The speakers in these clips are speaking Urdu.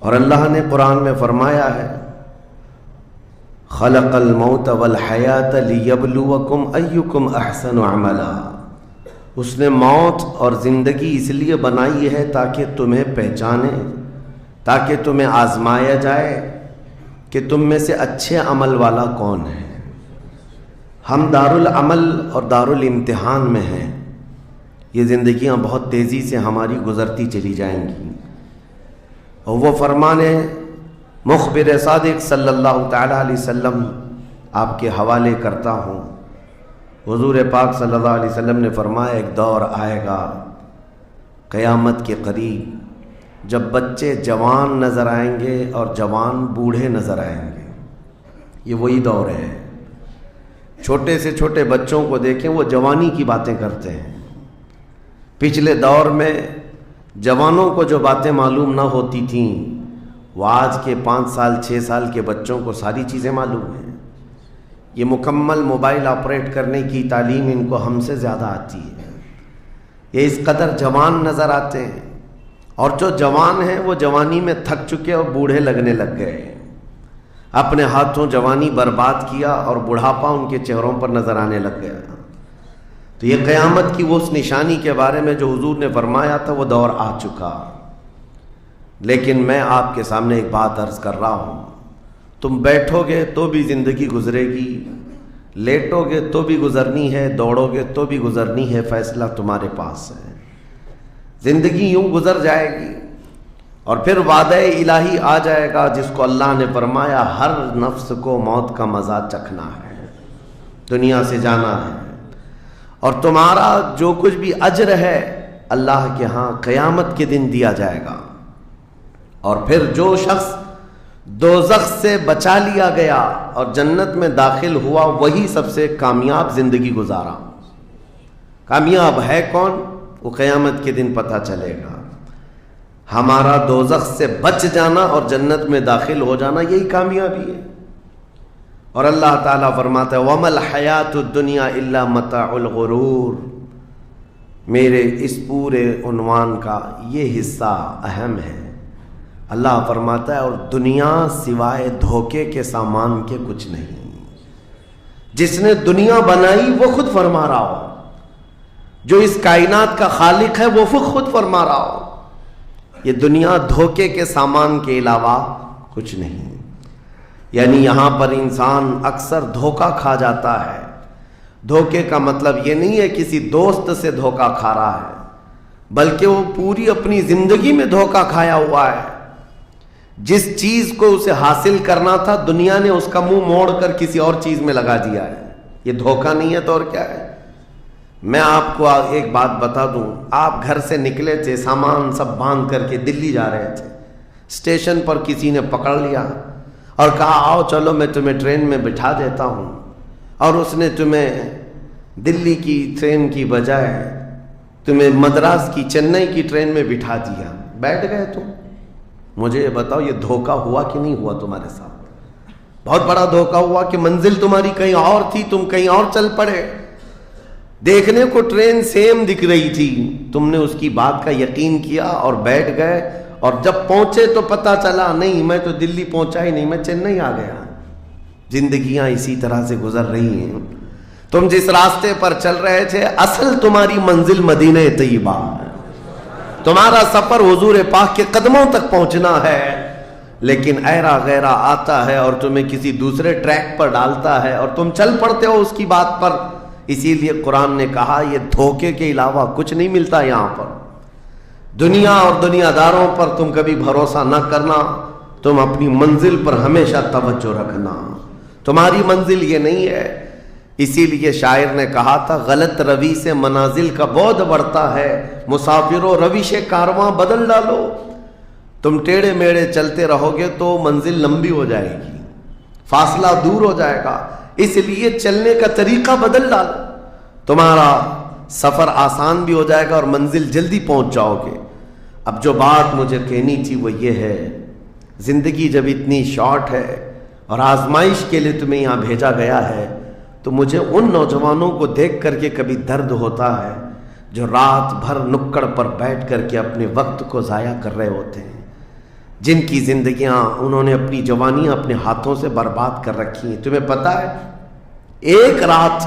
اور اللہ نے قرآن میں فرمایا ہے خلق الموت والحیات لیبلوکم ایکم احسن عملا، اس نے موت اور زندگی اس لیے بنائی ہے تاکہ تمہیں پہچانے، تاکہ تمہیں آزمایا جائے کہ تم میں سے اچھے عمل والا کون ہے۔ ہم دارالعمل اور دارالامتحان میں ہیں، یہ زندگیاں بہت تیزی سے ہماری گزرتی چلی جائیں گی، اور وہ فرمان مخبر صادق صلی اللہ تعالی علیہ وسلم آپ کے حوالے کرتا ہوں۔ حضور پاک صلی اللہ علیہ وسلم نے فرمایا ایک دور آئے گا قیامت کے قریب جب بچے جوان نظر آئیں گے اور جوان بوڑھے نظر آئیں گے۔ یہ وہی دور ہے، چھوٹے سے چھوٹے بچوں کو دیکھیں وہ جوانی کی باتیں کرتے ہیں۔ پچھلے دور میں جوانوں کو جو باتیں معلوم نہ ہوتی تھیں وہ آج کے 5 سال 6 سال کے بچوں کو ساری چیزیں معلوم ہیں۔ یہ مکمل موبائل آپریٹ کرنے کی تعلیم ان کو ہم سے زیادہ آتی ہے، یہ اس قدر جوان نظر آتے ہیں، اور جو جوان ہیں وہ جوانی میں تھک چکے اور بوڑھے لگنے لگ گئے، اپنے ہاتھوں جوانی برباد کیا اور بڑھاپا ان کے چہروں پر نظر آنے لگ گیا۔ تو یہ قیامت کی وہ اس نشانی کے بارے میں جو حضور نے فرمایا تھا وہ دور آ چکا۔ لیکن میں آپ کے سامنے ایک بات عرض کر رہا ہوں، تم بیٹھو گے تو بھی زندگی گزرے گی، لیٹو گے تو بھی گزرنی ہے، دوڑو گے تو بھی گزرنی ہے، فیصلہ تمہارے پاس ہے۔ زندگی یوں گزر جائے گی اور پھر وعدہ الہی آ جائے گا جس کو اللہ نے فرمایا ہر نفس کو موت کا مزہ چکھنا ہے، دنیا سے جانا ہے، اور تمہارا جو کچھ بھی اجر ہے اللہ کے ہاں قیامت کے دن دیا جائے گا۔ اور پھر جو شخص دوزخ سے بچا لیا گیا اور جنت میں داخل ہوا وہی سب سے کامیاب زندگی گزارا۔ کامیاب ہے کون؟ وہ قیامت کے دن پتہ چلے گا۔ ہمارا دوزخ سے بچ جانا اور جنت میں داخل ہو جانا یہی کامیابی ہے۔ اور اللہ تعالیٰ فرماتا ہے وَمَا الْحَيَاةُ الدُّنْيَا إِلَّا مَتَاعُ الْغُرُورِ، میرے اس پورے عنوان کا یہ حصہ اہم ہے۔ اللہ فرماتا ہے اور دنیا سوائے دھوکے کے سامان کے کچھ نہیں۔ جس نے دنیا بنائی وہ خود فرما رہا ہو، جو اس کائنات کا خالق ہے وہ خود فرما رہا ہو یہ دنیا دھوکے کے سامان کے علاوہ کچھ نہیں۔ یعنی یہاں پر انسان اکثر دھوکہ کھا جاتا ہے۔ دھوکے کا مطلب یہ نہیں ہے کسی دوست سے دھوکہ کھا رہا ہے، بلکہ وہ پوری اپنی زندگی میں دھوکہ کھایا ہوا ہے۔ جس چیز کو اسے حاصل کرنا تھا دنیا نے اس کا منہ موڑ کر کسی اور چیز میں لگا دیا ہے۔ یہ دھوکہ نہیں ہے تو اور کیا ہے؟ میں آپ کو ایک بات بتا دوں، آپ گھر سے نکلے تھے، سامان سب باندھ کر کے دلی جا رہے تھے، اسٹیشن پر کسی نے پکڑ لیا اور کہا آؤ چلو میں تمہیں ٹرین میں بٹھا دیتا ہوں، اور اس نے تمہیں دلی کی ٹرین کی بجائے تمہیں مدراس کی چنئی کی ٹرین میں بٹھا دیا، بیٹھ گئے تم۔ مجھے یہ بتاؤ یہ دھوکہ ہوا کہ نہیں ہوا تمہارے ساتھ؟ بہت بڑا دھوکہ ہوا کہ منزل تمہاری کہیں اور تھی، تم کہیں اور چل پڑے۔ دیکھنے کو ٹرین سیم دکھ رہی تھی، تم نے اس کی بات کا یقین کیا اور بیٹھ گئے، اور جب پہنچے تو پتہ چلا نہیں میں تو دلی پہنچا ہی نہیں، میں چنئی آ گیا۔ زندگیاں اسی طرح سے گزر رہی ہیں۔ تم جس راستے پر چل رہے تھے اصل تمہاری منزل مدینہ طیبہ ہے، تمہارا سفر حضور پاک کے قدموں تک پہنچنا ہے، لیکن ایرا غیرہ آتا ہے اور تمہیں کسی دوسرے ٹریک پر ڈالتا ہے اور تم چل پڑتے ہو اس کی بات پر۔ اسی لیے قرآن نے کہا یہ دھوکے کے علاوہ کچھ نہیں ملتا یہاں پر۔ دنیا اور دنیا داروں پر تم کبھی بھروسہ نہ کرنا، تم اپنی منزل پر ہمیشہ توجہ رکھنا، تمہاری منزل یہ نہیں ہے۔ اسی لیے شاعر نے کہا تھا غلط روی سے منازل کا بعد بڑھتا ہے، مسافروں روش کارواں بدل ڈالو۔ تم ٹیڑھے میڑے چلتے رہو گے تو منزل لمبی ہو جائے گی، فاصلہ دور ہو جائے گا، اس لیے چلنے کا طریقہ بدل ڈالو، تمہارا سفر آسان بھی ہو جائے گا اور منزل جلدی پہنچ جاؤ گے۔ اب جو بات مجھے کہنی تھی وہ یہ ہے، زندگی جب اتنی شارٹ ہے اور آزمائش کے لیے تمہیں یہاں بھیجا گیا ہے تو مجھے ان نوجوانوں کو دیکھ کر کے کبھی درد ہوتا ہے جو رات بھر نکڑ پر بیٹھ کر کے اپنے وقت کو ضائع کر رہے ہوتے ہیں۔ جن کی زندگیاں انہوں نے اپنی جوانیاں اپنے ہاتھوں سے برباد کر رکھی ہیں. تمہیں پتہ ہے ایک رات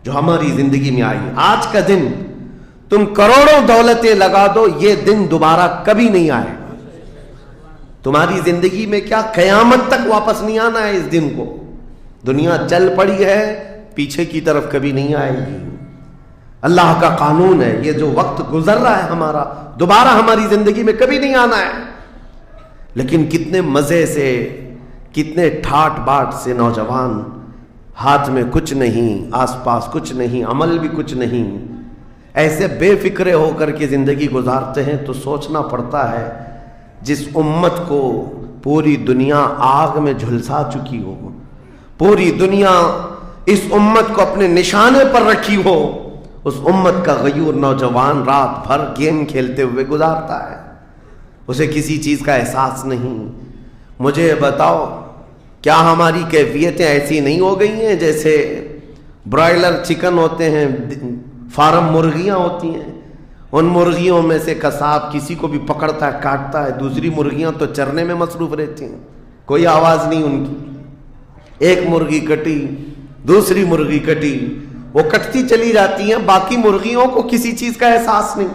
جو ہماری زندگی میں آئی، آج کا دن تم کروڑوں دولتیں لگا دو، یہ دن دوبارہ کبھی نہیں آئے. تمہاری زندگی میں کیا قیامت تک واپس نہیں آنا ہے اس دن کو. دنیا چل پڑی ہے، پیچھے کی طرف کبھی نہیں آئے گی. اللہ کا قانون ہے، یہ جو وقت گزر رہا ہے ہمارا دوبارہ ہماری زندگی میں کبھی نہیں آنا ہے. لیکن کتنے مزے سے، کتنے ٹھاٹ باٹ سے نوجوان، ہاتھ میں کچھ نہیں، آس پاس کچھ نہیں، عمل بھی کچھ نہیں، ایسے بے فکرے ہو کر کے زندگی گزارتے ہیں. تو سوچنا پڑتا ہے جس امت کو پوری دنیا آگ میں جھلسا چکی ہو، پوری دنیا اس امت کو اپنے نشانے پر رکھی ہو، اس امت کا غیور نوجوان رات بھر گیم کھیلتے ہوئے گزارتا ہے، اسے کسی چیز کا احساس نہیں. مجھے بتاؤ کیا ہماری کیفیتیں ایسی نہیں ہو گئی ہیں جیسے برائلر چکن ہوتے ہیں، فارم مرغیاں ہوتی ہیں، ان مرغیوں میں سے قصاب کسی کو بھی پکڑتا ہے کاٹتا ہے، دوسری مرغیاں تو چرنے میں مصروف رہتی ہیں، کوئی آواز نہیں ان کی. ایک مرغی کٹی، دوسری مرغی کٹی، وہ کٹتی چلی جاتی ہیں، باقی مرغیوں کو کسی چیز کا احساس نہیں.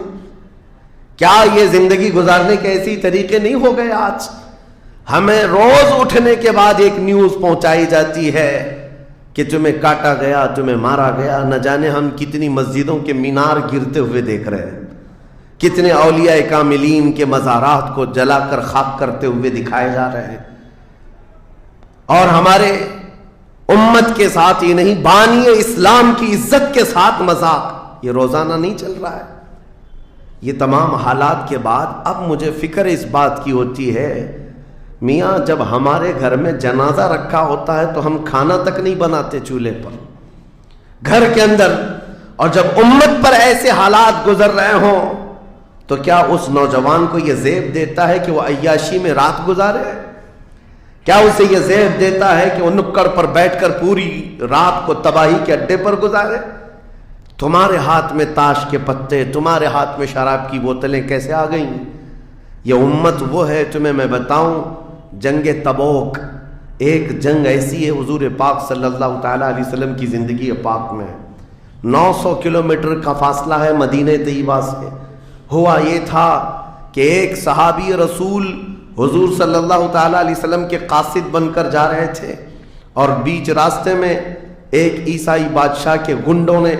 کیا یہ زندگی گزارنے کے ایسی طریقے نہیں ہو گئے؟ آج ہمیں روز اٹھنے کے بعد ایک نیوز پہنچائی جاتی ہے کہ تمہیں کاٹا گیا، تمہیں مارا گیا. نہ جانے ہم کتنی مسجدوں کے مینار گرتے ہوئے دیکھ رہے ہیں، کتنے اولیاء کاملین کے مزارات کو جلا کر خاک کرتے ہوئے دکھائے جا رہے ہیں. اور ہمارے امت کے ساتھ ہی نہیں، بانی اسلام کی عزت کے ساتھ مذاق، یہ روزانہ نہیں چل رہا ہے. یہ تمام حالات کے بعد اب مجھے فکر اس بات کی ہوتی ہے، میاں جب ہمارے گھر میں جنازہ رکھا ہوتا ہے تو ہم کھانا تک نہیں بناتے چولہے پر گھر کے اندر، اور جب امت پر ایسے حالات گزر رہے ہوں تو کیا اس نوجوان کو یہ زیب دیتا ہے کہ وہ عیاشی میں رات گزارے؟ کیا اسے یہ زیب دیتا ہے کہ وہ نکڑ پر بیٹھ کر پوری رات کو تباہی کے اڈے پر گزارے؟ تمہارے ہاتھ میں تاش کے پتے، تمہارے ہاتھ میں شراب کی بوتلیں کیسے آ گئیں؟ یہ امت وہ ہے، تمہیں میں بتاؤں، جنگ تبوک ایک جنگ ایسی ہے حضور پاک صلی اللہ تعالیٰ علیہ وسلم کی زندگی پاک میں 900 کلومیٹر کا فاصلہ ہے مدینہ طیبہ سے. ہوا یہ تھا کہ ایک صحابی رسول حضور صلی اللہ تعالیٰ علیہ وسلم کے قاصد بن کر جا رہے تھے، اور بیچ راستے میں ایک عیسائی بادشاہ کے گنڈوں نے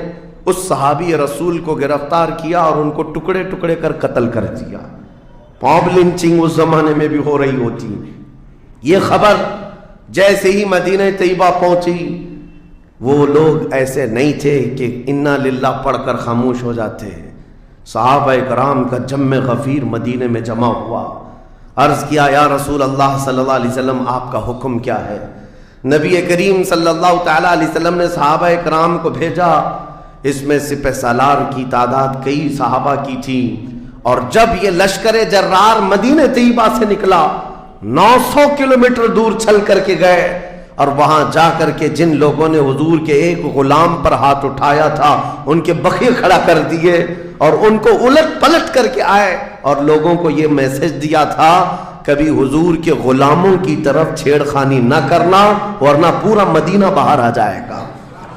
اس صحابی رسول کو گرفتار کیا اور ان کو ٹکڑے ٹکڑے کر قتل کر دیا. موب لنچنگ اس زمانے میں بھی ہو رہی ہوتی. یہ خبر جیسے ہی مدینہ طیبہ پہنچی، وہ لوگ ایسے نہیں تھے کہ انا للہ پڑھ کر خاموش ہو جاتے. صحابہ کرام کا جم غفیر مدینے میں جمع ہوا. عرض کیا یا رسول اللہ صلی اللہ علیہ وسلم آپ کا حکم کیا ہے؟ نبی کریم صلی اللہ تعالیٰ علیہ وسلم نے صحابہ کرام کو بھیجا. اس میں سپہ سالار کی تعداد کئی صحابہ کی تھی، اور جب یہ لشکر جرار مدینہ طیبہ سے نکلا 900 کلومیٹر دور چل کر کے گئے، اور وہاں جا کر کے جن لوگوں نے حضور کے ایک غلام پر ہاتھ اٹھایا تھا ان کے بخیے کھڑا کر دیے، اور ان کو الٹ پلٹ کر کے آئے اور لوگوں کو یہ میسج دیا تھا کبھی حضور کے غلاموں کی طرف چھیڑخانی نہ کرنا ورنہ پورا مدینہ باہر آ جائے گا.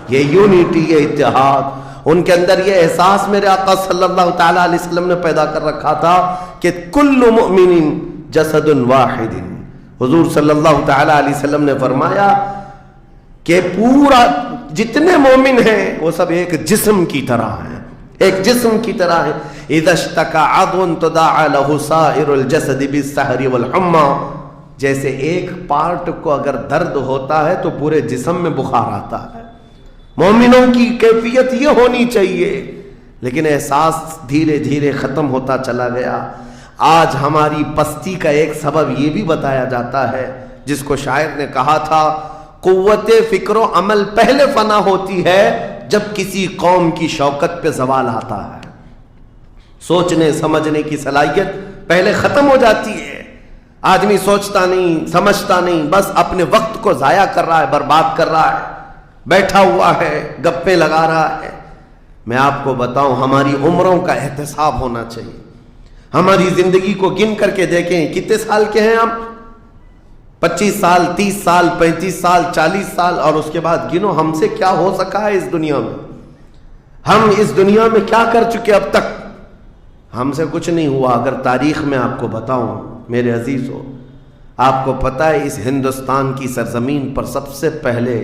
یہ یونٹی، یہ اتحاد، ان کے اندر یہ احساس میرے آقا صلی اللہ تعالیٰ علیہ وسلم نے پیدا کر رکھا تھا کہ کل مؤمن جسد واحد. حضور صلی اللہ تعالیٰ علیہ وسلم نے فرمایا کہ پورا جتنے مومن ہیں وہ سب ایک جسم کی طرح ہیں، ایک جسم کی طرح ہے. اذا اشتکى عضو تداعى له سائر الجسد بالسحر والحمى. جیسے ایک پارٹ کو اگر درد ہوتا ہے تو پورے جسم میں بخار آتا ہے. مومنوں کی کیفیت یہ ہونی چاہیے، لیکن احساس دھیرے دھیرے ختم ہوتا چلا گیا. آج ہماری پستی کا ایک سبب یہ بھی بتایا جاتا ہے جس کو شاعر نے کہا تھا قوت فکر و عمل پہلے فنا ہوتی ہے جب کسی قوم کی شوکت پہ زوال آتا ہے. سوچنے سمجھنے کی صلاحیت پہلے ختم ہو جاتی ہے. آدمی سوچتا نہیں، سمجھتا نہیں، بس اپنے وقت کو ضائع کر رہا ہے، برباد کر رہا ہے، بیٹھا ہوا ہے، گپیں لگا رہا ہے. میں آپ کو بتاؤں ہماری عمروں کا احتساب ہونا چاہیے. ہماری زندگی کو گن کر کے دیکھیں کتنے سال کے ہیں ہم، 25 سال، 30 سال، 35 سال، 40 سال، اور اس کے بعد گنو ہم سے کیا ہو سکا ہے اس دنیا میں، ہم اس دنیا میں کیا کر چکے اب تک؟ ہم سے کچھ نہیں ہوا۔ اگر تاریخ میں آپ کو بتاؤں میرے عزیزو، آپ کو پتہ ہے اس ہندوستان کی سرزمین پر سب سے پہلے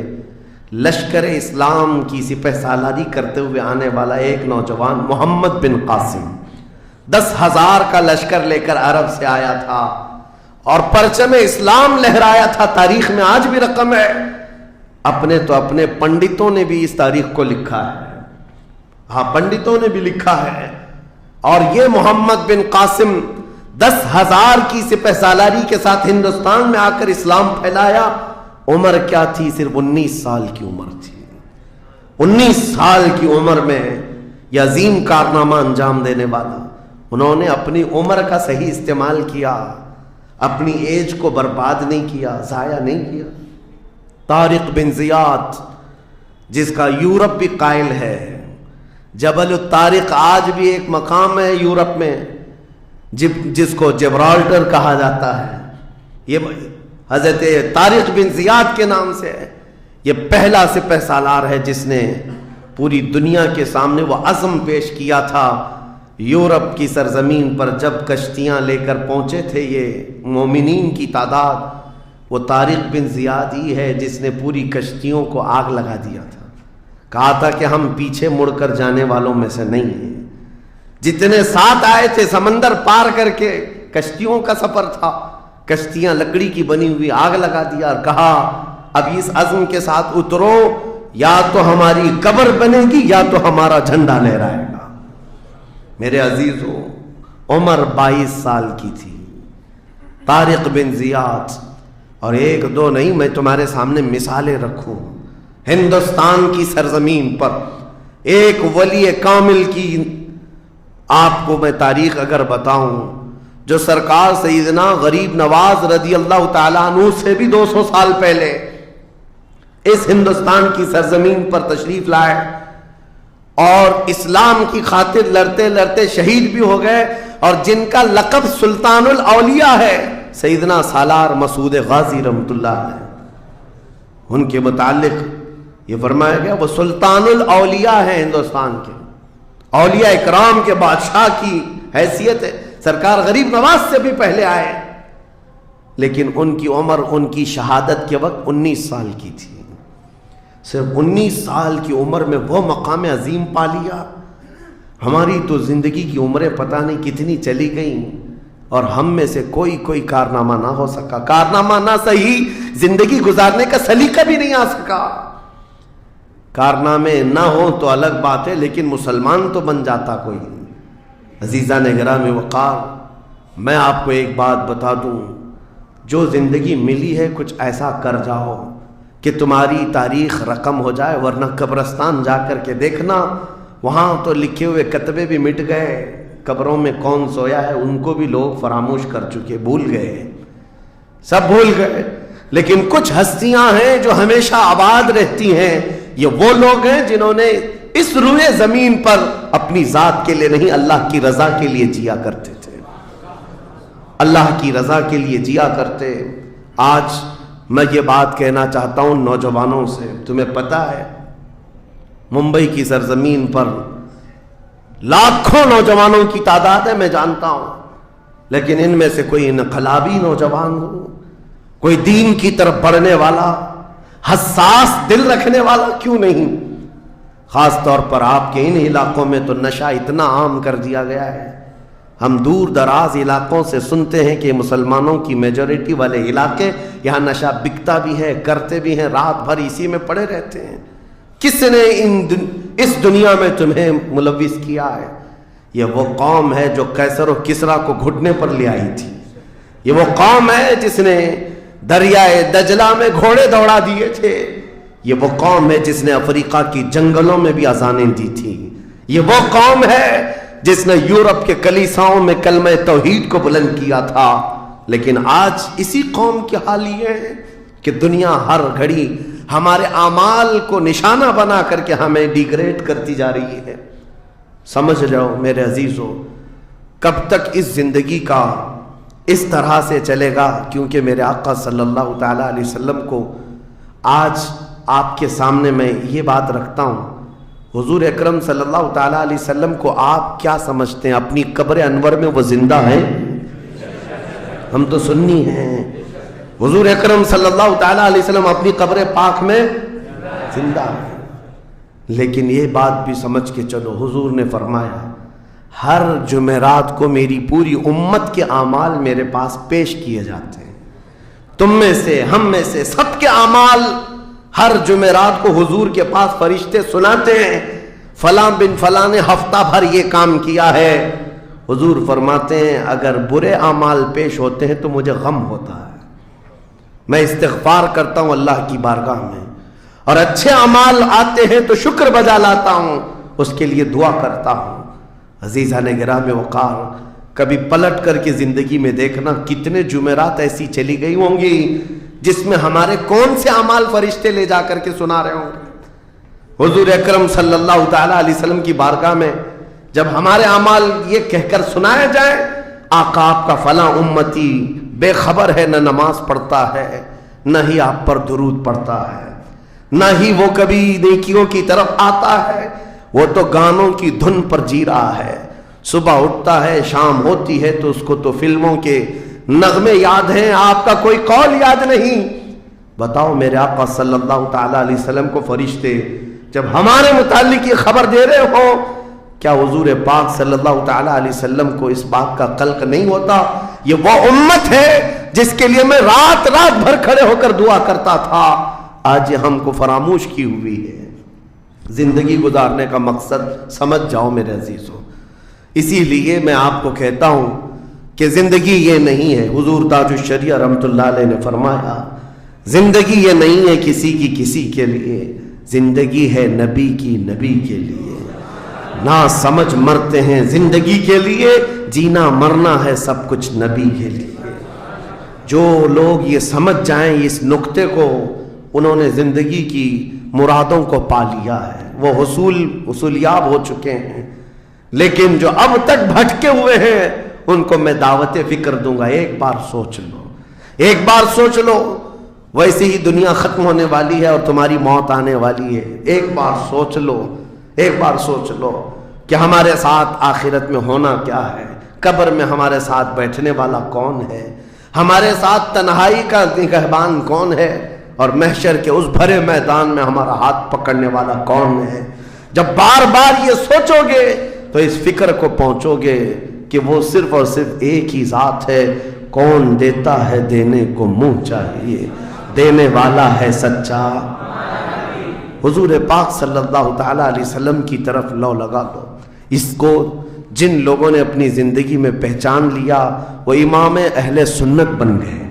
لشکر اسلام کی سپہ سالاری کرتے ہوئے آنے والا ایک نوجوان محمد بن قاسم 10,000 کا لشکر لے کر عرب سے آیا تھا اور پرچم اسلام لہرایا تھا۔ تاریخ میں آج بھی رقم ہے، اپنے پنڈتوں نے بھی اس تاریخ کو لکھا ہے، ہاں پنڈتوں نے بھی لکھا ہے۔ اور یہ محمد بن قاسم 10,000 کی سپہ سالاری کے ساتھ ہندوستان میں آ کر اسلام پھیلایا۔ عمر کیا تھی؟ صرف 19 سال کی عمر تھی۔ 19 سال کی عمر میں یہ عظیم کارنامہ انجام دینے والا، انہوں نے اپنی عمر کا صحیح استعمال کیا، اپنی ایج کو برباد نہیں کیا، ضائع نہیں کیا۔ طارق بن زیاد، جس کا یورپ بھی قائل ہے، جبل الطارق آج بھی ایک مقام ہے یورپ میں جس کو جبرالٹر کہا جاتا ہے، یہ حضرت طارق بن زیاد کے نام سے ہے۔ یہ پہلا سپہ سالار ہے جس نے پوری دنیا کے سامنے وہ عزم پیش کیا تھا۔ یورپ کی سرزمین پر جب کشتیاں لے کر پہنچے تھے یہ مومنین کی تعداد، وہ طارق بن زیاد ہی ہے جس نے پوری کشتیوں کو آگ لگا دیا تھا، کہا تھا کہ ہم پیچھے مڑ کر جانے والوں میں سے نہیں ہیں۔ جتنے ساتھ آئے تھے سمندر پار کر کے، کشتیوں کا سفر تھا، کشتیاں لکڑی کی بنی ہوئی، آگ لگا دیا اور کہا اب اس عزم کے ساتھ اترو، یا تو ہماری قبر بنے گی یا تو ہمارا جھنڈا لہرائے گا۔ میرے عزیزو، عمر 22 سال کی تھی طارق بن زیاد، اور ایک دو نہیں، میں تمہارے سامنے مثالیں رکھوں۔ ہندوستان کی سرزمین پر ایک ولی کامل کی آپ کو میں تاریخ اگر بتاؤں، جو سرکار سیدنا غریب نواز رضی اللہ تعالیٰ عنہ سے بھی 200 سال پہلے اس ہندوستان کی سرزمین پر تشریف لائے اور اسلام کی خاطر لڑتے لڑتے شہید بھی ہو گئے، اور جن کا لقب سلطان الاولیاء ہے، سیدنا سالار مسعود غازی رحمۃ اللہ علیہ، ان کے متعلق یہ فرمایا گیا وہ سلطان الاولیاء ہے، ہندوستان کے اولیاء اکرام کے بادشاہ کی حیثیت ہے۔ سرکار غریب نواز سے بھی پہلے آئے، لیکن ان کی عمر ان کی شہادت کے وقت 19 سال کی تھی۔ صرف 19 سال کی عمر میں وہ مقام عظیم پا لیا۔ ہماری تو زندگی کی عمریں پتہ نہیں کتنی چلی گئیں، اور ہم میں سے کوئی کارنامہ نہ ہو سکا، کارنامہ نہ صحیح زندگی گزارنے کا سلیقہ بھی نہیں آ سکا۔ کارنامے نہ ہوں تو الگ بات ہے، لیکن مسلمان تو بن جاتا کوئی۔ عزیزان گرامی وقار، میں آپ کو ایک بات بتا دوں، جو زندگی ملی ہے کچھ ایسا کر جاؤ کہ تمہاری تاریخ رقم ہو جائے، ورنہ قبرستان جا کر کے دیکھنا، وہاں تو لکھے ہوئے کتبے بھی مٹ گئے، قبروں میں کون سویا ہے ان کو بھی لوگ فراموش کر چکے، بھول گئے، سب بھول گئے۔ لیکن کچھ ہستیاں ہیں جو ہمیشہ آباد رہتی ہیں، یہ وہ لوگ ہیں جنہوں نے اس روئے زمین پر اپنی ذات کے لیے نہیں، اللہ کی رضا کے لیے جیا کرتے تھے، اللہ کی رضا کے لیے جیا کرتے۔ آج میں یہ بات کہنا چاہتا ہوں نوجوانوں سے، تمہیں پتہ ہے ممبئی کی سرزمین پر لاکھوں نوجوانوں کی تعداد ہے، میں جانتا ہوں، لیکن ان میں سے کوئی انقلابی نوجوان ہو، کوئی دین کی طرف بڑھنے والا، حساس دل رکھنے والا کیوں نہیں؟ خاص طور پر آپ کے ان علاقوں میں تو نشہ اتنا عام کر دیا گیا ہے، ہم دور دراز علاقوں سے سنتے ہیں کہ مسلمانوں کی میجورٹی والے علاقے، یہاں نشہ بکتا بھی ہے، کرتے بھی ہیں، رات بھر اسی میں پڑے رہتے ہیں۔ کس نے اس دنیا میں تمہیں ملوث کیا ہے؟ یہ وہ قوم ہے جو قیصر و کسریٰ کو گھٹنے پر لے آئی تھی، یہ وہ قوم ہے جس نے دریائے دجلہ میں گھوڑے دوڑا دیے تھے، یہ وہ قوم ہے جس نے افریقہ کی جنگلوں میں بھی اذانیں دی تھی، یہ وہ قوم ہے جس نے یورپ کے کلیساؤں میں کلمہ توحید کو بلند کیا تھا۔ لیکن آج اسی قوم کی حال یہ ہے کہ دنیا ہر گھڑی ہمارے اعمال کو نشانہ بنا کر کے ہمیں ڈیگریڈ کرتی جا رہی ہے۔ سمجھ جاؤ میرے عزیزو، کب تک اس زندگی کا اس طرح سے چلے گا؟ کیونکہ میرے آقا صلی اللہ تعالیٰ علیہ وسلم کو آج آپ کے سامنے میں یہ بات رکھتا ہوں، حضور اکرم صلی اللہ تعالیٰ علیہ وسلم کو آپ کیا سمجھتے ہیں؟ اپنی قبر انور میں وہ زندہ ہیں؟ ہم تو سنی ہیں۔ حضور اکرم صلی اللہ تعالیٰ علیہ وسلم اپنی قبر پاک میں زندہ ہیں، لیکن یہ بات بھی سمجھ کے چلو، حضور نے فرمایا ہر جمعرات کو میری پوری امت کے اعمال میرے پاس پیش کیے جاتے ہیں، تم میں سے، ہم میں سے، سب کے اعمال ہر جمعرات کو حضور کے پاس فرشتے سناتے ہیں، فلاں بن فلاں نے ہفتہ بھر یہ کام کیا ہے۔ حضور فرماتے ہیں اگر برے اعمال پیش ہوتے ہیں تو مجھے غم ہوتا ہے، میں استغفار کرتا ہوں اللہ کی بارگاہ میں، اور اچھے اعمال آتے ہیں تو شکر بجا لاتا ہوں، اس کے لیے دعا کرتا ہوں۔ عزیزان گرامی وقار، کبھی پلٹ کر کے زندگی میں دیکھنا کتنے جمعرات ایسی چلی گئی ہوں گی جس میں ہمارے کون سے اعمال فرشتے لے جا کر کے سنا رہے ہوں گے۔ حضور اکرم صلی اللہ تعالیٰ علیہ وسلم کی بارگاہ میں جب ہمارے اعمال یہ کہہ کر سنایا جائے آقا آپ کا فلاں امتی بے خبر ہے، نہ نماز پڑھتا ہے، نہ ہی آپ پر درود پڑھتا ہے، نہ ہی وہ کبھی نیکیوں کی طرف آتا ہے، وہ تو گانوں کی دھن پر جی رہا ہے، صبح اٹھتا ہے شام ہوتی ہے تو اس کو تو فلموں کے نغمے یاد ہیں، آپ کا کوئی قول یاد نہیں۔ بتاؤ میرے آقا صلی اللہ تعالیٰ علیہ وسلم کو فرشتے جب ہمارے متعلق یہ خبر دے رہے ہو، کیا حضور پاک صلی اللہ تعالیٰ علیہ وسلم کو اس بات کا قلق نہیں ہوتا؟ یہ وہ امت ہے جس کے لیے میں رات رات بھر کھڑے ہو کر دعا کرتا تھا، آج یہ ہم کو فراموش کی ہوئی ہے۔ زندگی گزارنے کا مقصد سمجھ جاؤ میرے عزیزوں، اسی لیے میں آپ کو کہتا ہوں کہ زندگی یہ نہیں ہے، حضور تاج الشریعہ رحمۃ اللہ علیہ نے فرمایا زندگی یہ نہیں ہے کسی کی کسی کے لیے، زندگی ہے نبی کی نبی کے لیے، نہ سمجھ مرتے ہیں زندگی کے لیے، جینا مرنا ہے سب کچھ نبی کے لیے۔ جو لوگ یہ سمجھ جائیں اس نقطے کو، انہوں نے زندگی کی مرادوں کو پا لیا ہے، وہ حصولیاب ہو چکے ہیں۔ لیکن جو اب تک بھٹکے ہوئے ہیں ان کو میں دعوت فکر دوں گا، ایک بار سوچ لو، ایک بار سوچ لو، ویسے ہی دنیا ختم ہونے والی ہے اور تمہاری موت آنے والی ہے، ایک بار سوچ لو، ایک بار سوچ لو کہ ہمارے ساتھ آخرت میں ہونا کیا ہے، قبر میں ہمارے ساتھ بیٹھنے والا کون ہے، ہمارے ساتھ تنہائی کا نگہبان کون ہے، اور محشر کے اس بھرے میدان میں ہمارا ہاتھ پکڑنے والا کون ہے۔ جب بار بار یہ سوچو گے تو اس فکر کو پہنچو گے کہ وہ صرف اور صرف ایک ہی ذات ہے، کون دیتا ہے دینے کو منہ چاہیے، دینے والا ہے سچا۔ حضور پاک صلی اللہ تعالیٰ علیہ وسلم کی طرف لو لگا دو۔ اس کو جن لوگوں نے اپنی زندگی میں پہچان لیا وہ امام اہل سنت بن گئے،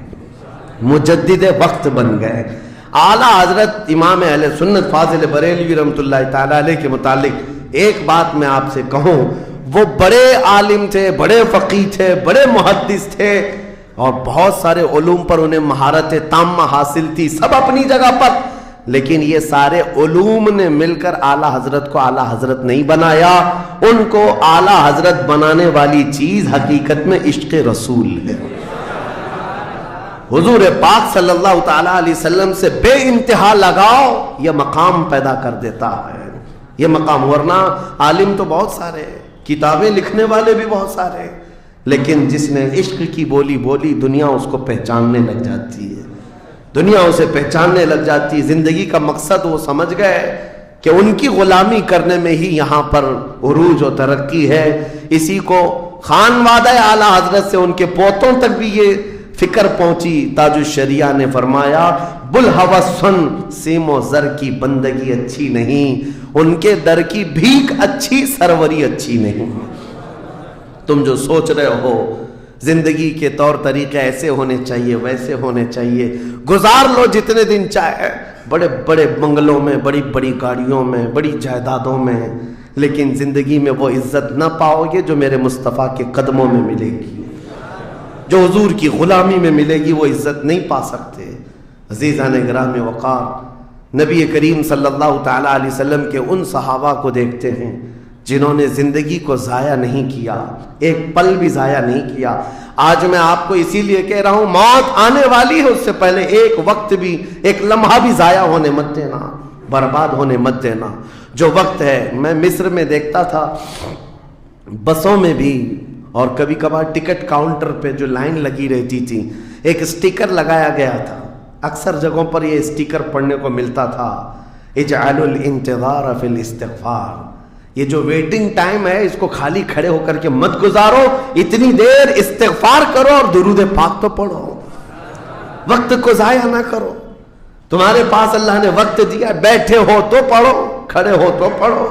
مجدد وقت بن گئے۔ اعلیٰ حضرت امام اہل سنت فاضل بریلوی رحمۃ اللہ تعالیٰ علیہ کے متعلق ایک بات میں آپ سے کہوں، وہ بڑے عالم تھے، بڑے فقیہ تھے، بڑے محدث تھے، اور بہت سارے علوم پر انہیں مہارت تامہ حاصل تھی، سب اپنی جگہ پر، لیکن یہ سارے علوم نے مل کر اعلیٰ حضرت کو اعلیٰ حضرت نہیں بنایا۔ ان کو اعلیٰ حضرت بنانے والی چیز حقیقت میں عشق رسول ہے۔ حضور پاک صلی اللہ تعالیٰ علیہ وسلم سے بے انتہا لگاؤ یہ مقام پیدا کر دیتا ہے، یہ مقام۔ ورنہ عالم تو بہت سارے، کتابیں لکھنے والے بھی بہت سارے، لیکن جس نے عشق کی بولی بولی دنیا اس کو پہچاننے لگ جاتی ہے، دنیا اسے پہچاننے لگ جاتی ہے۔ زندگی کا مقصد وہ سمجھ گئے کہ ان کی غلامی کرنے میں ہی یہاں پر عروج و ترقی ہے۔ اسی کو خانوادہ اعلیٰ حضرت سے ان کے پوتوں تک بھی یہ فکر پہنچی۔ تاج الشریعہ نے فرمایا بلحوثن سیم و زر کی بندگی اچھی نہیں، ان کے در کی بھیک اچھی، سروری اچھی نہیں۔ تم جو سوچ رہے ہو زندگی کے طور طریقے ایسے ہونے چاہیے، ویسے ہونے چاہیے، گزار لو جتنے دن چاہے، بڑے بڑے بنگلوں میں، بڑی بڑی گاڑیوں میں، بڑی جائیدادوں میں، لیکن زندگی میں وہ عزت نہ پاؤ گے جو میرے مصطفیٰ کے قدموں میں ملے گی، جو حضور کی غلامی میں ملے گی وہ عزت نہیں پا سکتے۔ عزیزان گرامی وقار، نبی کریم صلی اللہ تعالیٰ علیہ وسلم کے ان صحابہ کو دیکھتے ہیں جنہوں نے زندگی کو ضائع نہیں کیا، ایک پل بھی ضائع نہیں کیا۔ آج میں آپ کو اسی لیے کہہ رہا ہوں، موت آنے والی ہے، اس سے پہلے ایک وقت بھی، ایک لمحہ بھی ضائع ہونے مت دینا، برباد ہونے مت دینا۔ جو وقت ہے، میں مصر میں دیکھتا تھا بسوں میں بھی، اور کبھی کبھار ٹکٹ کاؤنٹر پہ جو لائن لگی رہتی تھی، ایک اسٹیکر لگایا گیا تھا، اکثر جگہوں پر یہ اسٹیکر پڑھنے کو ملتا تھا، اجعلوا الانتظار فی الاستغفار۔ یہ جو ویٹنگ ٹائم ہے، اس کو خالی کھڑے ہو کر کے مت گزارو، اتنی دیر استغفار کرو اور درود پاک تو پڑھو، وقت کو ضائع نہ کرو۔ تمہارے پاس اللہ نے وقت دیا، بیٹھے ہو تو پڑھو، کھڑے ہو تو پڑھو،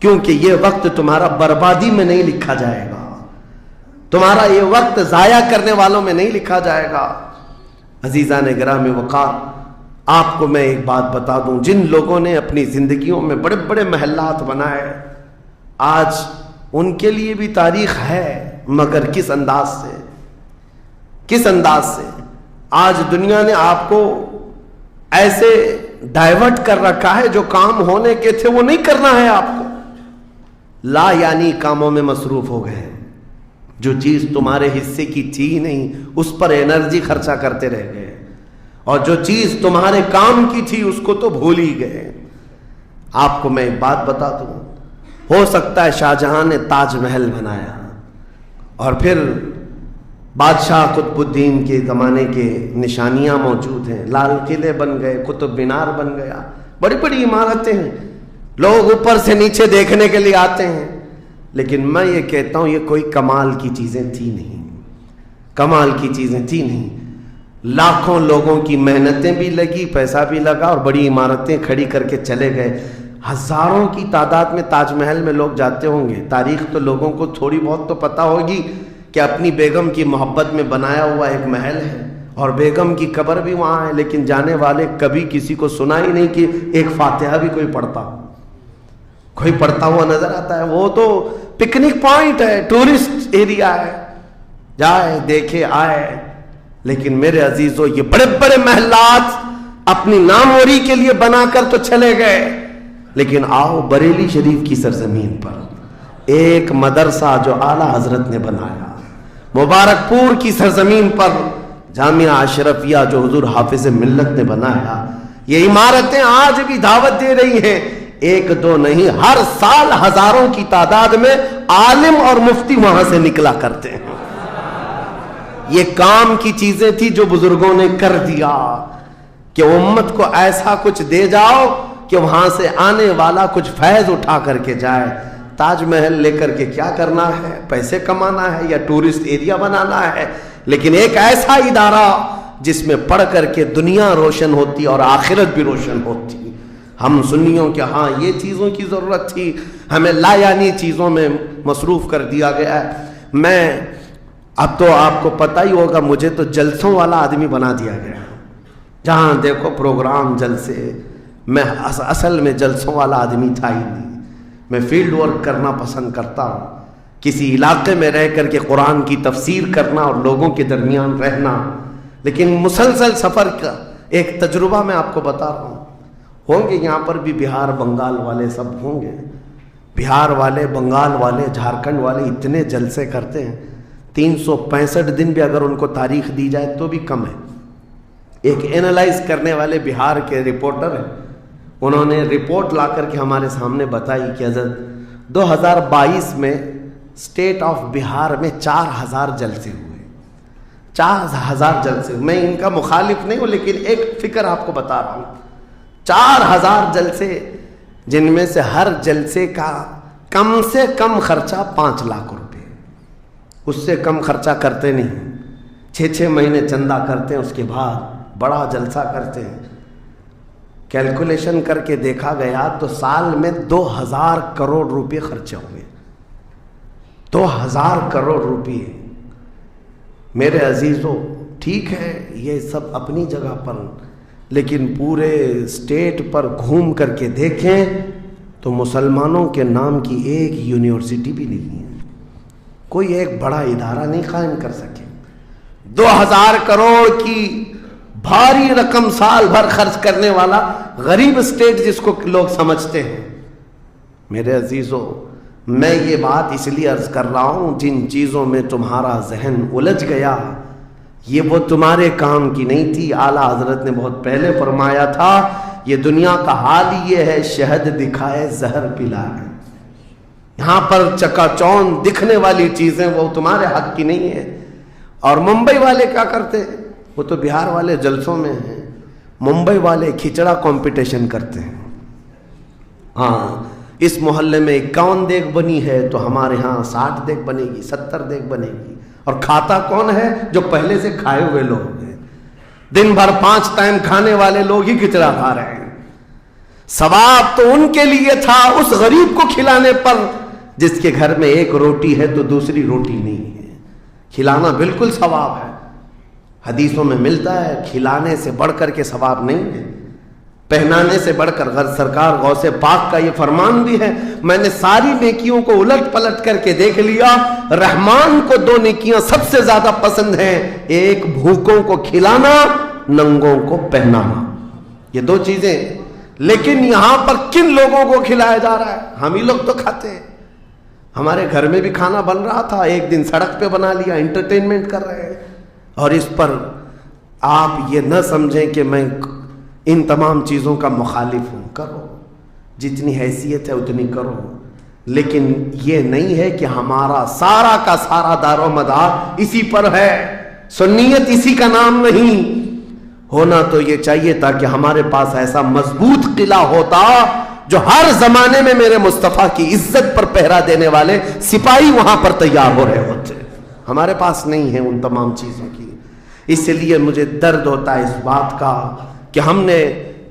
کیونکہ یہ وقت تمہارا بربادی میں نہیں لکھا جائے گا، تمہارا یہ وقت ضائع کرنے والوں میں نہیں لکھا جائے گا۔ عزیزان گرامی وقار، آپ کو میں ایک بات بتا دوں، جن لوگوں نے اپنی زندگیوں میں بڑے بڑے محلات بنائے، آج ان کے لیے بھی تاریخ ہے، مگر کس انداز سے، کس انداز سے۔ آج دنیا نے آپ کو ایسے ڈائیورٹ کر رکھا ہے، جو کام ہونے کے تھے وہ نہیں کرنا ہے آپ کو، لا یعنی کاموں میں مصروف ہو گئے، جو چیز تمہارے حصے کی تھی ہی نہیں اس پر انرجی خرچہ کرتے رہ گئے، اور جو چیز تمہارے کام کی تھی اس کو تو بھول ہی گئے۔ آپ کو میں ایک بات بتا دوں، ہو سکتا ہے شاہ جہاں نے تاج محل بنایا، اور پھر بادشاہ قطب الدین کے زمانے کے نشانیاں موجود ہیں، لال قلعے بن گئے، قطب مینار بن گیا، بڑی بڑی عمارتیں ہیں، لوگ اوپر سے نیچے دیکھنے کے لیے آتے ہیں، لیکن میں یہ کہتا ہوں یہ کوئی کمال کی چیزیں تھی نہیں، کمال کی چیزیں تھی نہیں۔ لاکھوں لوگوں کی محنتیں بھی لگی، پیسہ بھی لگا، اور بڑی عمارتیں کھڑی کر کے چلے گئے۔ ہزاروں کی تعداد میں تاج محل میں لوگ جاتے ہوں گے، تاریخ تو لوگوں کو تھوڑی بہت تو پتہ ہوگی کہ اپنی بیگم کی محبت میں بنایا ہوا ایک محل ہے، اور بیگم کی قبر بھی وہاں ہے، لیکن جانے والے کبھی کسی کو سنا ہی نہیں کہ ایک فاتحہ بھی کوئی پڑھتا ہوا نظر آتا ہے۔ وہ تو پکنک پوائنٹ ہے، ٹورسٹ ایریا ہے، جائے دیکھے آئے۔ لیکن میرے عزیزو، یہ بڑے بڑے محلات اپنی ناموری کے لیے بنا کر تو چلے گئے، لیکن آؤ بریلی شریف کی سرزمین پر ایک مدرسہ جو اعلیٰ حضرت نے بنایا، مبارک پور کی سرزمین پر جامعہ اشرفیہ جو حضور حافظ ملت نے بنایا، یہ عمارتیں آج بھی دعوت دے رہی ہیں، ایک دو نہیں، ہر سال ہزاروں کی تعداد میں عالم اور مفتی وہاں سے نکلا کرتے ہیں۔ یہ کام کی چیزیں تھی جو بزرگوں نے کر دیا کہ امت کو ایسا کچھ دے جاؤ کہ وہاں سے آنے والا کچھ فیض اٹھا کر کے جائے۔ تاج محل لے کر کے کیا کرنا ہے؟ پیسے کمانا ہے یا ٹورسٹ ایریا بنانا ہے؟ لیکن ایک ایسا ادارہ جس میں پڑھ کر کے دنیا روشن ہوتی اور آخرت بھی روشن ہوتی۔ ہم سنیوں کے ہاں یہ چیزوں کی ضرورت تھی، ہمیں لا یعنی چیزوں میں مصروف کر دیا گیا ہے۔ میں اب تو آپ کو پتہ ہی ہوگا، مجھے تو جلسوں والا آدمی بنا دیا گیا، جہاں دیکھو پروگرام جلسے۔ میں اصل میں جلسوں والا آدمی تھا ہی نہیں، میں فیلڈ ورک کرنا پسند کرتا ہوں، کسی علاقے میں رہ کر کے قرآن کی تفسیر کرنا اور لوگوں کے درمیان رہنا۔ لیکن مسلسل سفر کا ایک تجربہ میں آپ کو بتا رہا ہوں، ہوں گے یہاں پر بھی بہار بنگال والے، سب ہوں گے، بہار والے، بنگال والے، جھارکھنڈ والے اتنے جلسے کرتے ہیں، 365 دن بھی اگر ان کو تاریخ دی جائے تو بھی کم ہے۔ ایک اینالائز کرنے والے بہار کے رپورٹر ہیں، انہوں نے رپورٹ لا کر کے ہمارے سامنے بتائی کہ حضرت 2022 میں اسٹیٹ آف بہار میں 4000 جلسے ہوئے، 4000 جلسے۔ میں ان کا مخالف نہیں ہوں، لیکن ایک فکر آپ کو بتا رہا ہوں، 4000 جلسے، جن میں سے ہر جلسے کا کم سے کم خرچہ 5 لاکھ روپے، اس سے کم خرچہ کرتے نہیں، 6 مہینے چندہ کرتے ہیں، اس کے بعد بڑا جلسہ کرتے ہیں۔ کیلکولیشن کر کے دیکھا گیا تو سال میں 2000 کروڑ روپے خرچے ہوں گے، 2000 کروڑ روپے۔ میرے عزیزو، ٹھیک ہے یہ سب اپنی جگہ پر، لیکن پورے اسٹیٹ پر گھوم کر کے دیکھیں تو مسلمانوں کے نام کی ایک یونیورسٹی بھی نہیں ہے، کوئی ایک بڑا ادارہ نہیں قائم کر سکے۔ 2000 کروڑ کی بھاری رقم سال بھر خرچ کرنے والا غریب اسٹیٹ جس کو لوگ سمجھتے ہیں، میرے عزیزو میں یہ بات اس لیے عرض کر رہا ہوں، جن چیزوں میں تمہارا ذہن الجھ گیا یہ وہ تمہارے کام کی نہیں تھی۔ اعلیٰ حضرت نے بہت پہلے فرمایا تھا یہ دنیا کا حال یہ ہے، شہد دکھائے زہر پلائے۔ یہاں پر چکا چوند دکھنے والی چیزیں وہ تمہارے حق کی نہیں ہے۔ اور ممبئی والے کیا کرتے ہیں؟ وہ تو بہار والے جلسوں میں ہیں، ممبئی والے کھچڑا کمپٹیشن کرتے ہیں۔ ہاں، اس محلے میں 51 دیگ بنی ہے تو ہمارے ہاں 60 دیگ بنے گی، 70 دیگ بنے گی۔ اور کھاتا کون ہے؟ جو پہلے سے کھائے ہوئے لوگ ہیں، دن بھر 5 ٹائم کھانے والے لوگ ہی کھچڑا کھا رہے ہیں۔ ثواب تو ان کے لیے تھا اس غریب کو کھلانے پر جس کے گھر میں ایک روٹی ہے تو دوسری روٹی نہیں ہے۔ کھلانا بالکل ثواب ہے، حدیثوں میں ملتا ہے، کھلانے سے بڑھ کر کے ثواب نہیں ہے، پہنانے سے بڑھ کر۔ سرکار غوث پاک کا یہ فرمان بھی ہے، میں نے ساری نیکیوں کو الٹ پلٹ کر کے دیکھ لیا، رحمان کو 2 نیکیاں سب سے زیادہ پسند ہیں، ایک بھوکوں کو کھلانا، ننگوں کو پہنانا، یہ 2 چیزیں۔ لیکن یہاں پر کن لوگوں کو کھلایا جا رہا ہے؟ ہم ہی لوگ تو کھاتے ہیں۔ ہمارے گھر میں بھی کھانا بن رہا تھا، ایک دن سڑک پہ بنا لیا، انٹرٹینمنٹ کر رہے ہیں۔ اور اس پر آپ یہ نہ سمجھیں کہ میں ان تمام چیزوں کا مخالف ہوں، کرو جتنی حیثیت ہے اتنی کرو، لیکن یہ نہیں ہے کہ ہمارا سارا کا سارا دار و مدار اسی پر ہے۔ سنیت اسی کا نام نہیں، ہونا تو یہ چاہیے تاکہ ہمارے پاس ایسا مضبوط قلعہ ہوتا جو ہر زمانے میں میرے مصطفیٰ کی عزت پر پہرا دینے والے سپاہی وہاں پر تیار ہو رہے ہوتے۔ ہمارے پاس نہیں ہے ان تمام چیزوں کی، اس لیے مجھے درد ہوتا ہے اس بات کا کہ ہم نے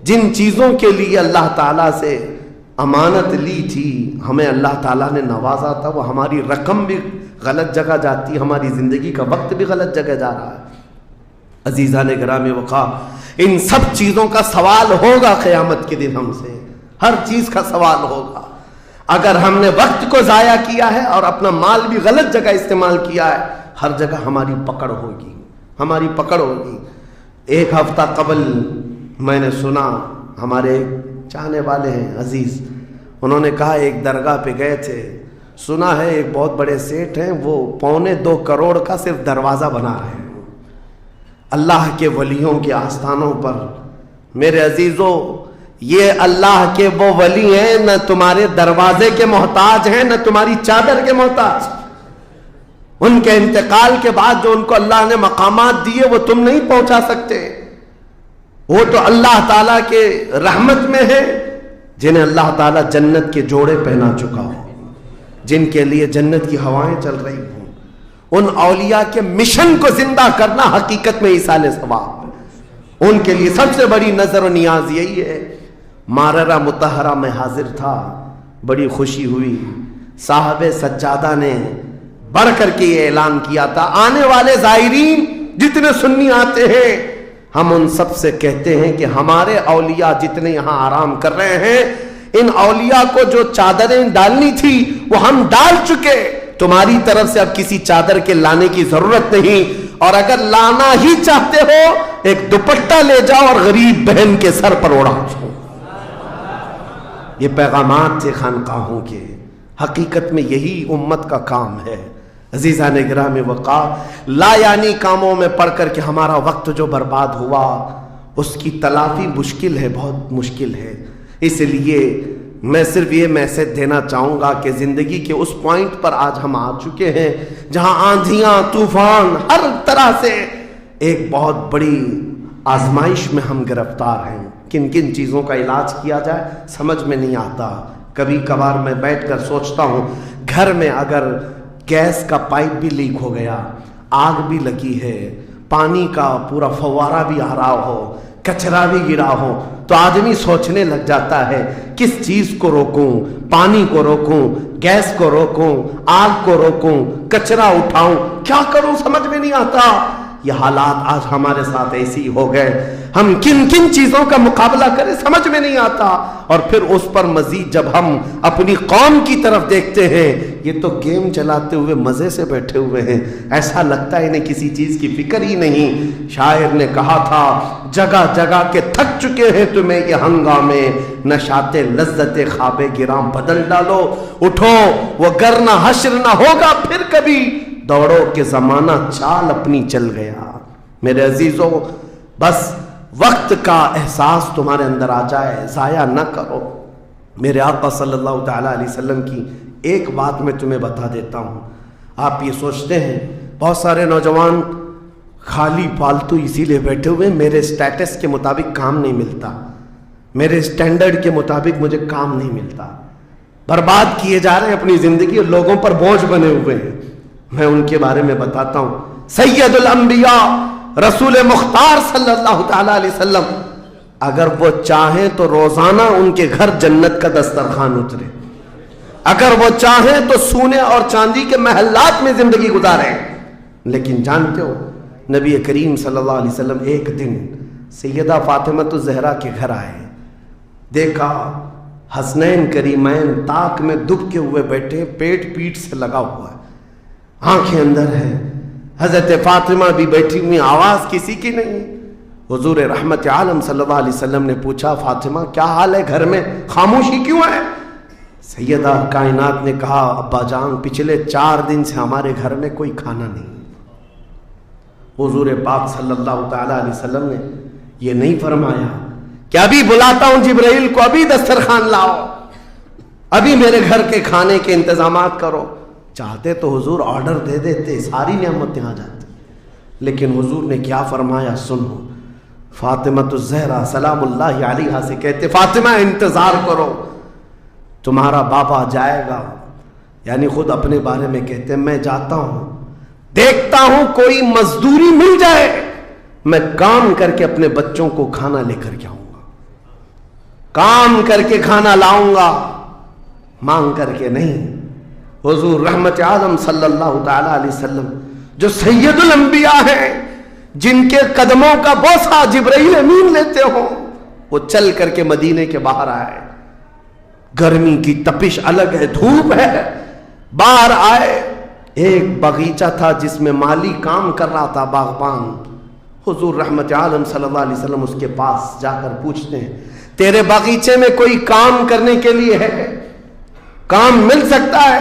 جن چیزوں کے لیے اللہ تعالیٰ سے امانت لی تھی، ہمیں اللہ تعالیٰ نے نوازا تھا، وہ ہماری رقم بھی غلط جگہ جاتی ہے، ہماری زندگی کا وقت بھی غلط جگہ جا رہا ہے۔ عزیزان گرامی وقار، ان سب چیزوں کا سوال ہوگا قیامت کے دن ہم سے، ہر چیز کا سوال ہوگا۔ اگر ہم نے وقت کو ضائع کیا ہے اور اپنا مال بھی غلط جگہ استعمال کیا ہے، ہر جگہ ہماری پکڑ ہوگی، ہماری پکڑ ہوگی۔ ایک ہفتہ قبل میں نے سنا، ہمارے چاہنے والے ہیں عزیز، انہوں نے کہا ایک درگاہ پہ گئے تھے، سنا ہے ایک بہت بڑے سیٹ ہیں، وہ 2.25 کروڑ کا صرف دروازہ بنا رہے ہیں اللہ کے ولیوں کے آستانوں پر۔ میرے عزیزوں، یہ اللہ کے وہ ولی ہیں، نہ تمہارے دروازے کے محتاج ہیں، نہ تمہاری چادر کے محتاج۔ ان کے انتقال کے بعد جو ان کو اللہ نے مقامات دیے وہ تم نہیں پہنچا سکتے، وہ تو اللہ تعالیٰ کے رحمت میں ہے، جنہیں اللہ تعالیٰ جنت کے جوڑے پہنا چکا ہو، جن کے لیے جنت کی ہوائیں چل رہی ہوں۔ ان اولیاء کے مشن کو زندہ کرنا حقیقت میں ایصال ثواب ہے۔ ان کے لیے سب سے بڑی نظر و نیاز یہی ہے۔ ماررہ مطہرہ میں حاضر تھا، بڑی خوشی ہوئی، صاحب سجادہ نے بڑھ کر کے یہ اعلان کیا تھا، آنے والے زائرین جتنے سنی آتے ہیں، ہم ان سب سے کہتے ہیں کہ ہمارے اولیاء جتنے یہاں آرام کر رہے ہیں، ان اولیاء کو جو چادریں ڈالنی تھی وہ ہم ڈال چکے، تمہاری طرف سے اب کسی چادر کے لانے کی ضرورت نہیں، اور اگر لانا ہی چاہتے ہو ایک دوپٹہ لے جاؤ اور غریب بہن کے سر پر اڑا دو۔ یہ پیغامات تھے خانقاہوں کے، حقیقت میں یہی امت کا کام ہے۔ عزیزان گرامی وقار، لا یعنی کاموں میں پڑھ کر کے ہمارا وقت جو برباد ہوا اس کی تلافی مشکل ہے، بہت مشکل ہے۔ اس لیے میں صرف یہ میسج دینا چاہوں گا کہ زندگی کے اس پوائنٹ پر آج ہم آ چکے ہیں جہاں آندھیاں، طوفان، ہر طرح سے ایک بہت بڑی آزمائش میں ہم گرفتار ہیں۔ کن کن چیزوں کا علاج کیا جائے سمجھ میں نہیں آتا۔ کبھی کبھار میں بیٹھ کر سوچتا ہوں، گھر میں اگر گیس کا پائپ بھی لیک ہو گیا، آگ بھی لگی ہے، پانی کا پورا فوارہ بھی آ رہا ہو، کچرا بھی گرا ہو، تو آدمی سوچنے لگ جاتا ہے کس چیز کو روکوں، پانی کو روکوں، گیس کو روکوں، آگ کو روکوں، کچرا اٹھاؤں، کیا کروں سمجھ میں نہیں آتا۔ یہ حالات آج ہمارے ساتھ ایسی ہو گئے، ہم کن کن چیزوں کا مقابلہ کریں سمجھ میں نہیں آتا، اور پھر اس پر مزید جب ہم اپنی قوم کی طرف دیکھتے ہیں، یہ تو گیم چلاتے ہوئے مزے سے بیٹھے ہوئے ہیں، ایسا لگتا ہے انہیں کسی چیز کی فکر ہی نہیں۔ شاعر نے کہا تھا جگہ جگہ کے تھک چکے ہیں تمہیں یہ ہنگامے، نشاط لذت خواب گراں بدل ڈالو، اٹھو وہ گر نہ حشر نہ ہوگا پھر کبھی، دوڑو کہ زمانہ چال اپنی چل گیا۔ میرے عزیزوں، بس وقت کا احساس تمہارے اندر آ جائے، ضائع نہ کرو۔ میرے آقا صلی اللہ تعالیٰ علیہ وسلم کی ایک بات میں تمہیں بتا دیتا ہوں۔ آپ یہ سوچتے ہیں بہت سارے نوجوان خالی فالتو اسی لیے بیٹھے ہوئے، میرے سٹیٹس کے مطابق کام نہیں ملتا، میرے سٹینڈرڈ کے مطابق مجھے کام نہیں ملتا، برباد کیے جا رہے ہیں اپنی زندگی اور لوگوں پر بوجھ بنے ہوئے ہیں۔ میں ان کے بارے میں بتاتا ہوں۔ سید الانبیاء رسول مختار صلی اللہ تعالیٰ علیہ وسلم اگر وہ چاہیں تو روزانہ ان کے گھر جنت کا دسترخوان اترے، اگر وہ چاہیں تو سونے اور چاندی کے محلات میں زندگی گزاریں، لیکن جانتے ہو نبی کریم صلی اللہ علیہ وسلم ایک دن سیدہ فاطمہ الزہرا کے گھر آئے، دیکھا حسنین کریمین تاک میں دب کے ہوئے بیٹھے، پیٹ پیٹ سے لگا ہوا ہے، آنکھیں اندر ہیں، حضرت فاطمہ بھی بیٹھی ہوئی، آواز کسی کی نہیں۔ حضور رحمت عالم صلی اللہ علیہ وسلم نے پوچھا فاطمہ کیا حال ہے، گھر میں خاموشی کیوں ہے؟ سیدہ کائنات نے کہا ابا جان پچھلے 4 دن سے ہمارے گھر میں کوئی کھانا نہیں۔ حضور پاک صلی اللہ تعالیٰ علیہ وسلم نے یہ نہیں فرمایا کہ ابھی بلاتا ہوں جبرائیل کو، ابھی دسترخوان لاؤ، ابھی میرے گھر کے کھانے کے انتظامات کرو۔ چاہتے تو حضور آرڈر دے دیتے، ساری نعمتیں آ جاتی، لیکن حضور نے کیا فرمایا سنو۔ فاطمہ الزہرا سلام اللہ علیہا سے کہتے فاطمہ انتظار کرو، تمہارا بابا جائے گا، یعنی خود اپنے بارے میں کہتے میں جاتا ہوں، دیکھتا ہوں کوئی مزدوری مل جائے، میں کام کر کے اپنے بچوں کو کھانا لے کر کے آؤں گا، کام کر کے کھانا لاؤں گا، مانگ کر کے نہیں۔ حضور رحمت عالم صلی اللہ تعالیٰ علیہ وسلم جو سید الانبیاء ہیں، جن کے قدموں کا بوسہ جبرائیل امین لیتے ہوں، وہ چل کر کے مدینے کے باہر آئے، گرمی کی تپش الگ ہے، دھوپ ہے، باہر آئے، ایک باغیچہ تھا جس میں مالی کام کر رہا تھا، باغبان۔ حضور رحمت عالم صلی اللہ علیہ وسلم اس کے پاس جا کر پوچھتے ہیں تیرے باغیچے میں کوئی کام کرنے کے لیے ہے، کام مل سکتا ہے؟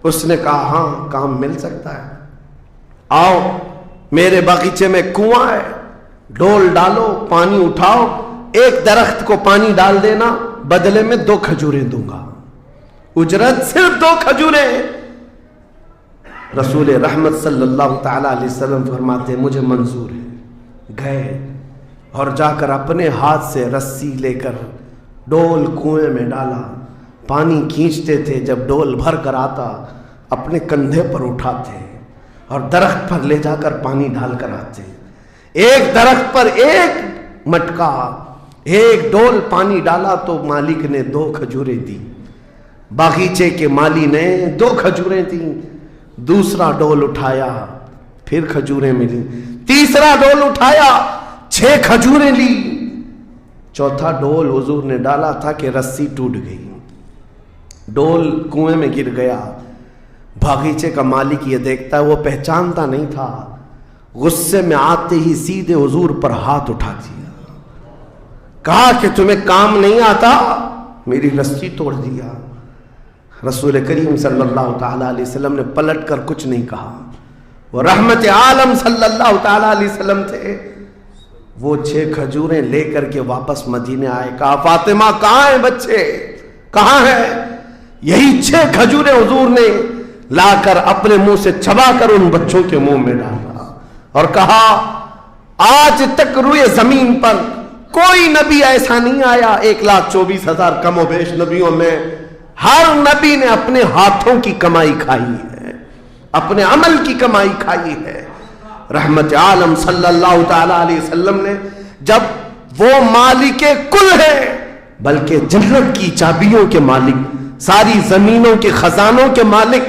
اس نے کہا ہاں کام مل سکتا ہے، آؤ میرے باغیچے میں کنواں ہے، ڈول ڈالو، پانی اٹھاؤ، ایک درخت کو پانی ڈال دینا، بدلے میں 2 کھجوریں دوں گا، اجرت صرف 2 کھجوریں۔ رسول رحمت صلی اللہ تعالیٰ علیہ وسلم فرماتے مجھے منظور ہے۔ گئے اور جا کر اپنے ہاتھ سے رسی لے کر ڈول کنویں میں ڈالا، پانی کھینچتے تھے، جب ڈول بھر کر آتا اپنے کندھے پر اٹھاتے اور درخت پر لے جا کر پانی ڈال کر آتے، ایک درخت پر ایک مٹکا، ایک ڈول پانی ڈالا تو مالک نے 2 کھجوریں دی، باغیچے کے مالی نے 2 کھجوریں دیں، دوسرا ڈول اٹھایا پھر کھجوریں ملی، تیسرا ڈول اٹھایا 6 کھجوریں لی، چوتھا ڈول حضور نے ڈالا تھا کہ رسی ٹوٹ گئی، ڈول کنویں میں گر گیا۔ باغیچے کا مالک یہ دیکھتا ہے، وہ پہچانتا نہیں تھا، غصے میں آتے ہی سیدھے حضور پر ہاتھ اٹھا دیا، کہا کہ تمہیں کام نہیں آتا، میری رسی توڑ دیا۔ رسول کریم صلی اللہ تعالیٰ علیہ وسلم نے پلٹ کر کچھ نہیں کہا، وہ رحمت عالم صلی اللہ تعالیٰ علیہ وسلم تھے، وہ 6 کھجوریں لے کر کے واپس مدینے آئے، کہا فاطمہ کہاں ہیں بچے، کہاں ہیں؟ یہی 6 کھجوریں حضور نے لا کر اپنے منہ سے چبا کر ان بچوں کے منہ میں ڈالا اور کہا آج تک روئے زمین پر کوئی نبی ایسا نہیں آیا، 1,24,000 کم و بیش نبیوں میں ہر نبی نے اپنے ہاتھوں کی کمائی کھائی ہے، اپنے عمل کی کمائی کھائی ہے۔ رحمت عالم صلی اللہ تعالی علیہ وسلم نے جب وہ مالک کل ہے، بلکہ جنت کی چابیوں کے مالک، ساری زمینوں کے خزانوں کے مالک،